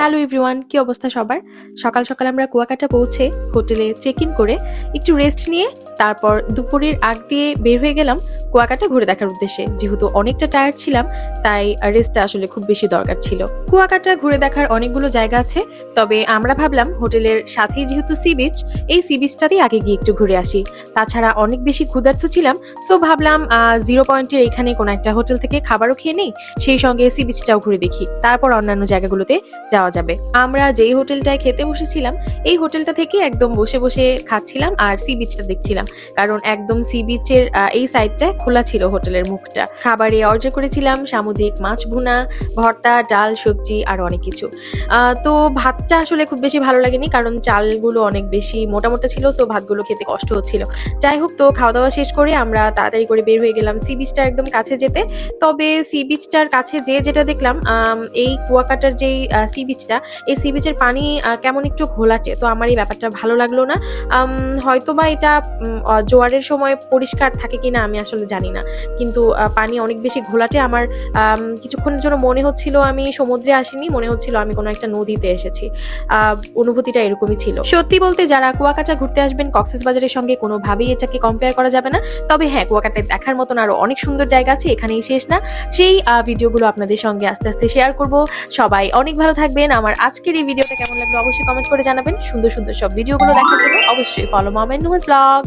Hello everyone, কি অবস্থা সবার? সকাল সকাল আমরা কুয়াকাটা পৌঁছে হোটেলে চেক ইন করে একটু রেস্ট নিয়ে তারপর দুপুরের আগ দিয়ে বের হয়ে গেলাম কুয়াকাটা ঘুরে দেখার উদ্দেশ্যে। যেহেতু অনেকটা টায়ার্ড ছিলাম, তাই রেস্টটা আসলে খুব বেশি দরকার ছিল। কুয়াকাটা ঘুরে দেখার অনেকগুলো জায়গা আছে, তবে আমরা ভাবলাম হোটেলের সাথেই যেহেতু সি বিচ, এই সি বিচটাতেই আগে গিয়ে একটু ঘুরে আসি। তাছাড়া অনেক বেশি ক্ষুধার্ত ছিলাম, সো ভাবলাম 0 পয়েন্টের এখানে কোনো একটা হোটেল থেকে খাবারও খেয়ে নেই, সেই সঙ্গে সি বিচটাও ঘুরে দেখি, তারপর অন্যান্য জায়গাগুলোতে যাওয়া যাবে। আমরা যেই হোটেলটায় খেতে বসেছিলাম, এই হোটেলটা থেকে একদম বসে বসে খাচ্ছিলাম আর সি বিচটা দেখছিলাম, কারণ একদম সি বিচের এই সাইডটায় খোলা ছিল হোটেলের মুখটা। খাবারে অর্ডার করেছিলাম সামুদ্রিক মাছ ভুনা, ভর্তা, ডাল, সবজি আর অনেক কিছু। তো ভাতটা আসলে খুব বেশি ভালো লাগেনি, কারণ চালগুলো অনেক বেশি মোটা মোটা ছিল, সো ভাতগুলো খেতে কষ্ট হচ্ছিল। যাই হোক, তো খাওয়া দাওয়া শেষ করে আমরা তাড়াতাড়ি করে বের হয়ে গেলাম সি বিচটার একদম কাছে যেতে। তবে সি বিচটার কাছে যেটা দেখলাম, এই কুয়াকাটার যেই সি বিচটা, এই সি বিচের পানি কেমন একটু ঘোলাটে, তো আমার এই ব্যাপারটা ভালো লাগলো না। হয়তোবা এটা জোয়ারের সময় পরিষ্কার থাকে কিনা আমি আসলে জানি না, কিন্তু পানি অনেক বেশি ঘোলাটে। আমার কিছুক্ষণের জন্য মনে হচ্ছিল আমি সমুদ্রে আসিনি, মনে হচ্ছিল আমি কোনো একটা নদীতে এসেছি। অনুভূতিটা এরকমই ছিল। সত্যি বলতে, যারা কুয়াকাটা ঘুরতে আসবেন, কক্সবাজারের সঙ্গে কোনোভাবেই এটাকে কম্পেয়ার করা যাবে না। তবে হ্যাঁ, কুয়াকাটায় দেখার মতন আরো অনেক সুন্দর জায়গা আছে, এখানেই শেষ না। সেই ভিডিওগুলো আপনাদের সঙ্গে আস্তে আস্তে শেয়ার করব। সবাই অনেক ভালো থাকবেন। আমার আজকের এই ভিডিওটা কেমন লাগলো অবশ্যই কমেন্ট করে জানাবেন। সুন্দর সুন্দর সব ভিডিওগুলো দেখার জন্য অবশ্যই follow mom and Nuha's blog.